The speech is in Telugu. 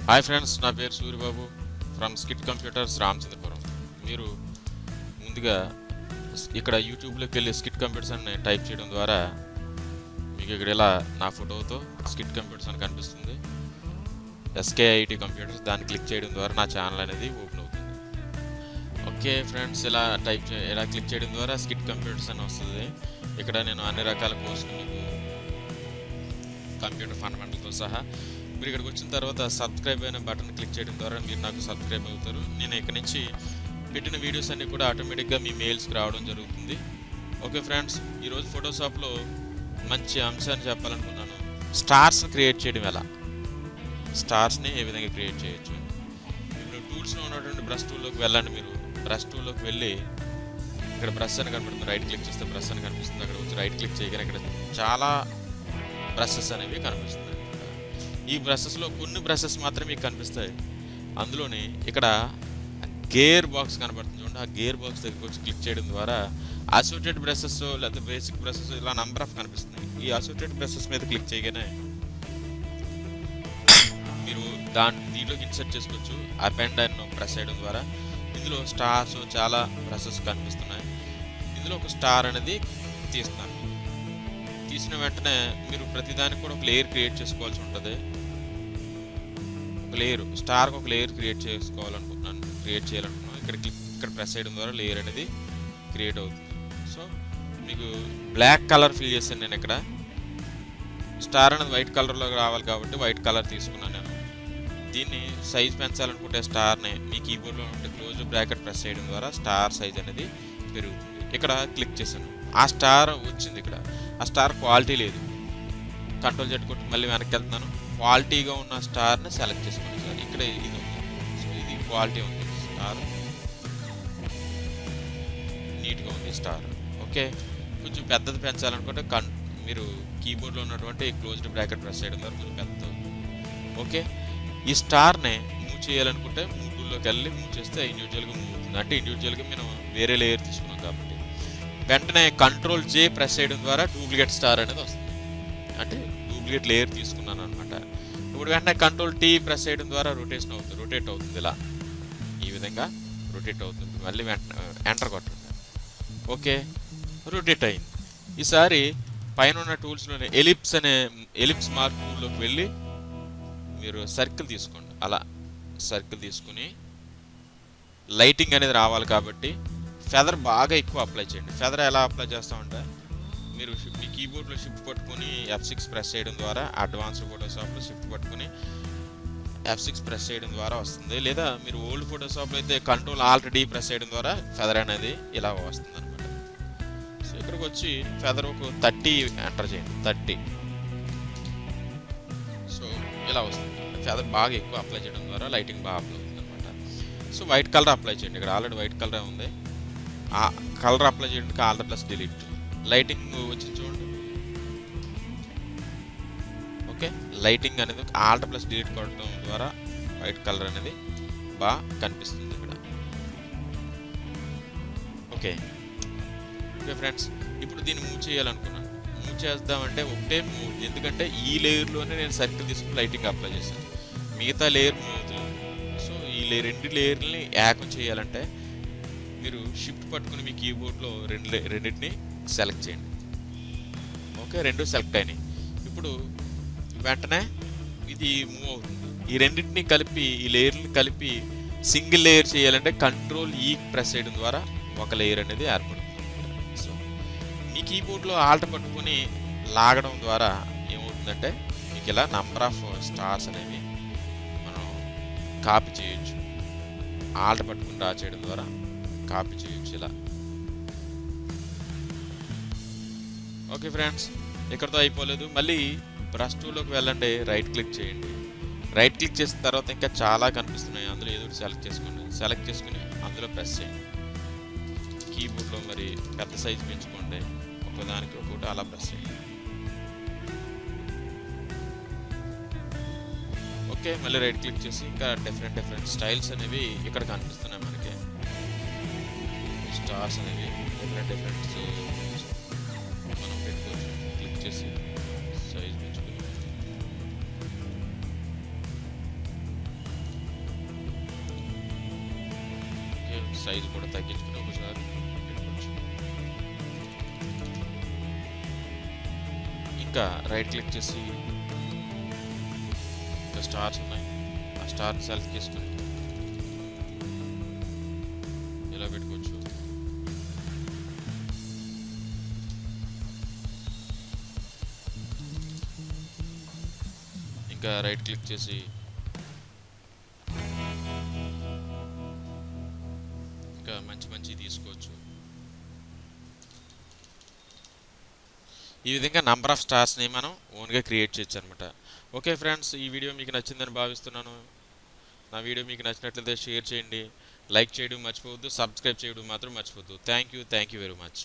హాయ్ ఫ్రెండ్స్, నా పేరు Suryababu from skit computers Ramachandrapuram. మీరు ముందుగా ఇక్కడ యూట్యూబ్లోకి వెళ్ళి స్కిట్ కంప్యూటర్స్ అని టైప్ చేయడం ద్వారా మీకు ఇక్కడ ఇలా నా ఫోటోతో స్కిట్ కంప్యూటర్స్ అని కనిపిస్తుంది. SKIT కంప్యూటర్స్, దాన్ని క్లిక్ చేయడం ద్వారా నా ఛానల్ అనేది ఓపెన్ అవుతుంది. ఓకే ఫ్రెండ్స్, ఇలా క్లిక్ చేయడం ద్వారా స్కిట్ కంప్యూటర్స్ అని వస్తుంది. ఇక్కడ నేను అన్ని రకాల కోర్సులు మీకు కంప్యూటర్ ఫండమెంటల్తో సహా. మీరు ఇక్కడికి వచ్చిన తర్వాత సబ్స్క్రైబ్ అయిన బటన్ క్లిక్ చేయడం ద్వారా మీరు నాకు సబ్స్క్రైబ్ అవుతారు. నేను ఇక్కడ నుంచి పెట్టిన వీడియోస్ అన్నీ కూడా ఆటోమేటిక్గా మీ మెయిల్స్కి రావడం జరుగుతుంది. ఓకే ఫ్రెండ్స్, ఈరోజు ఫోటోషాప్లో మంచి అంశాన్ని చెప్పాలనుకున్నాను. స్టార్స్ క్రియేట్ చేయడం ఎలా, స్టార్స్ని ఏ విధంగా క్రియేట్ చేయొచ్చు. ఇప్పుడు టూల్స్లో ఉన్నటువంటి బ్రష్ టూల్లోకి వెళ్ళండి. మీరు బ్రష్ టూల్లోకి వెళ్ళి ఇక్కడ బ్రష్ అని కనపడుతుంది, రైట్ క్లిక్ చేస్తే బ్రష్ అని కనిపిస్తుంది. అక్కడ వచ్చి రైట్ క్లిక్ చేయగానే ఇక్కడ చాలా బ్రషెస్ అనేవి కనిపిస్తుంది. ఈ బ్రషెస్లో కొన్ని బ్రషెస్ మాత్రమే మీకు కనిపిస్తాయి. అందులోని ఇక్కడ గేర్ బాక్స్ కనబడుతుంది చూడండి. ఆ గేర్ బాక్స్ దగ్గరికి వచ్చి క్లిక్ చేయడం ద్వారా అసోసియేటెడ్ బ్రషెస్ లేకపోతే బేసిక్ బ్రషెస్ ఇలా నంబర్ ఆఫ్ కనిపిస్తున్నాయి. ఈ అసోసియేటెడ్ బ్రషెస్ మీద క్లిక్ చేయగానే మీరు దీంట్లోకి ఇన్సర్ట్ చేసుకోవచ్చు. అప్ అండ్ డౌన్ ప్రెస్ చేయడం ద్వారా ఇందులో స్టార్స్ చాలా బ్రషెస్ కనిపిస్తున్నాయి. ఇందులో ఒక స్టార్ అనేది తీస్తున్నాను. తీసిన వెంటనే మీరు ప్రతిదానికి కూడా ఒక లేయర్ క్రియేట్ చేసుకోవాల్సి ఉంటుంది. ఒక లేయర్ స్టార్కి ఒక లేయర్ క్రియేట్ చేయాలనుకుంటున్నాను. ఇక్కడ ప్రెస్ చేయడం ద్వారా లేయర్ అనేది క్రియేట్ అవుతుంది. సో మీకు బ్లాక్ కలర్ ఫిల్ చేశాను నేను. ఇక్కడ స్టార్ అనేది వైట్ కలర్లో రావాలి కాబట్టి వైట్ కలర్ తీసుకున్నాను నేను. దీన్ని సైజ్ పెంచాలనుకుంటే స్టార్ని మీ కీబోర్డ్లో ఉంటే క్లోజ్ బ్రాకెట్ ప్రెస్ చేయడం ద్వారా స్టార్ సైజ్ అనేది పెరుగుతుంది. ఇక్కడ క్లిక్ చేశాను, ఆ స్టార్ వచ్చింది. ఇక్కడ ఆ స్టార్ క్వాలిటీ లేదు. కంట్రోల్ Z కొట్టి మళ్ళీ వెనక్కి వెళ్తున్నాను. క్వాలిటీగా ఉన్న స్టార్ని సెలెక్ట్ చేసుకోండి సార్. ఇక్కడ ఇది ఉంది. సో ఇది క్వాలిటీ ఉంది, స్టార్ నీట్గా ఉంది స్టార్. ఓకే, కొంచెం పెద్దది పెంచాలనుకుంటే మీరు కీబోర్డ్లో ఉన్నటువంటి క్లోజ్డ్ బ్రాకెట్ ప్రెస్ చేయడం ద్వారా కొంచెం పెద్దది. ఓకే, ఈ స్టార్ని మూవ్ చేయాలనుకుంటే మూవ్ టూల్లోకి వెళ్ళి మూవ్ చేస్తే ఇండివిజువల్గా మూవ్ అవుతుంది. అంటే ఇండివిజువల్గా మనం వేరే లేయర్ తీసుకున్నాం కాబట్టి వెంటనే కంట్రోల్ J ప్రెస్ చేయడం ద్వారా డూప్లికేట్ స్టార్ అనేది వస్తుంది. అంటే డూప్లికేట్ లేయర్ తీసుకున్నాను అనమాట. ఇప్పుడు వెంటనే కంట్రోల్ T ప్రెస్ చేయడం ద్వారా రొటేట్ అవుతుంది. ఇలా ఈ విధంగా రొటేట్ అవుతుంది. మళ్ళీ ఎంటర్ కొట్టండి. ఓకే, రొటేట్ అయింది. ఈసారి పైన ఉన్న టూల్స్లోనే ఎలిప్స్ మార్క్ టూల్లోకి వెళ్ళి మీరు సర్కిల్ తీసుకోండి. అలా సర్కిల్ తీసుకుని లైటింగ్ అనేది రావాలి కాబట్టి ఫెదర్ బాగా ఎక్కువ అప్లై చేయండి. ఫెదర్ ఎలా అప్లై చేస్తామంటే మీరు మీ కీబోర్డ్లో షిఫ్ట్ పట్టుకొని F6 ప్రెస్ చేయడం ద్వారా, అడ్వాన్స్ ఫోటోషాప్లో షిఫ్ట్ పట్టుకొని F6 ప్రెస్ చేయడం ద్వారా వస్తుంది. లేదా మీరు ఓల్డ్ ఫోటోషాప్లో అయితే కంట్రోల్ Alt D ప్రెస్ చేయడం ద్వారా ఫెదర్ అనేది ఇలా వస్తుంది అనమాట. సో ఇక్కడికి వచ్చి ఫెదర్ ఒక 30 ఎంటర్ చేయండి. 30. సో ఇలా వస్తుంది. ఫెదర్ బాగా ఎక్కువ అప్లై చేయడం ద్వారా లైటింగ్ బాగా అప్లై అవుతుంది అనమాట. సో వైట్ కలర్ అప్లై చేయండి. ఇక్కడ ఆల్రెడీ వైట్ కలర్ ఉంది. ఆ కలర్ అప్లై చేయడానికి Alt+Delete. లైటింగ్ వచ్చింది చూడండి. ఓకే, లైటింగ్ అనేది Alt+Delete కొట్టడం ద్వారా వైట్ కలర్ అనేది బాగా కనిపిస్తుంది ఇక్కడ. ఓకే ఫ్రెండ్స్, ఇప్పుడు దీన్ని మూవ్ చేయాలనుకున్నాను. మూవ్ చేద్దామంటే ఒకటే మూవ్, ఎందుకంటే ఈ లేయర్లోనే నేను సర్కిల్ తీసుకుని లైటింగ్ అప్లై చేశాను. మిగతా లేయర్ మూవ్ అవుతుంది. సో ఈ రెండు లేయర్ని ఏకం చేయాలంటే మీరు షిఫ్ట్ పట్టుకుని మీ కీబోర్డ్లో రెండింటిని సెలెక్ట్ చేయండి. ఓకే, రెండు సెలెక్ట్ అయినాయి. ఇప్పుడు వెంటనే ఇది మూవ్ అవుతుంది. ఈ రెండింటిని కలిపి, ఈ లేయర్ని కలిపి సింగిల్ లేయర్ చేయాలంటే కంట్రోల్ E ప్రెస్ చేయడం ద్వారా ఒక లేయర్ అనేది ఏర్పడుతుంది. సో మీ కీబోర్డ్లో ఆల్ట్ పట్టుకొని లాగడం ద్వారా ఏమవుతుందంటే మీకు ఇలా నంబర్ ఆఫ్ స్టార్స్ అనేవి మనం కాపీ చేయొచ్చు. ఆల్ట్ పట్టుకుని డ్రా చేయడం ద్వారా కాపీ చేయొచ్చు ఇలా. ఓకే ఫ్రెండ్స్, ఇక్కడతో అయిపోలేదు. మళ్ళీ బ్రష్ టూల్లోకి వెళ్ళండి, రైట్ క్లిక్ చేయండి. రైట్ క్లిక్ చేసిన తర్వాత ఇంకా చాలా కనిపిస్తున్నాయి. అందులో ఏదో సెలెక్ట్ చేసుకోండి. సెలెక్ట్ చేసుకుని అందులో ప్రెస్ చేయండి. కీబోర్డ్లో మరి పెద్ద సైజు పెంచుకోండి. ఒకదానికి ఒకటి అలా ప్రెస్ చేయండి. ఓకే, మళ్ళీ రైట్ క్లిక్ చేసి ఇంకా డిఫరెంట్ స్టైల్స్ అనేవి ఇక్కడ కనిపిస్తున్నాయి మనకి. స్టార్స్ అనేవి డిఫరెంట్ మనం పెట్టుకోవచ్చు. క్లిక్ చేసి సైజ్ పెంచుకుని సైజు కూడా తగ్గించుకుని ఒకసారి పెట్టుకోవచ్చు. ఇంకా రైట్ క్లిక్ చేసి ఇంకా స్టార్స్ ఉన్నాయి, ఆ స్టార్ని సెలెక్ట్ చేసుకుని ఇలా పెట్టుకోవచ్చు. ఇంకా రైట్ క్లిక్ చేసి ఇంకా మంచి తీసుకోవచ్చు. ఈ విధంగా నంబర్ ఆఫ్ స్టార్స్ని మనం ఓన్గా క్రియేట్ చేయొచ్చు అనమాట. ఓకే ఫ్రెండ్స్, ఈ వీడియో మీకు నచ్చిందని భావిస్తున్నాను. నా వీడియో మీకు నచ్చినట్లయితే షేర్ చేయండి, లైక్ చేయడం మర్చిపోవద్దు, సబ్స్క్రైబ్ చేయడం మాత్రం మర్చిపోవద్దు. Thank you very much.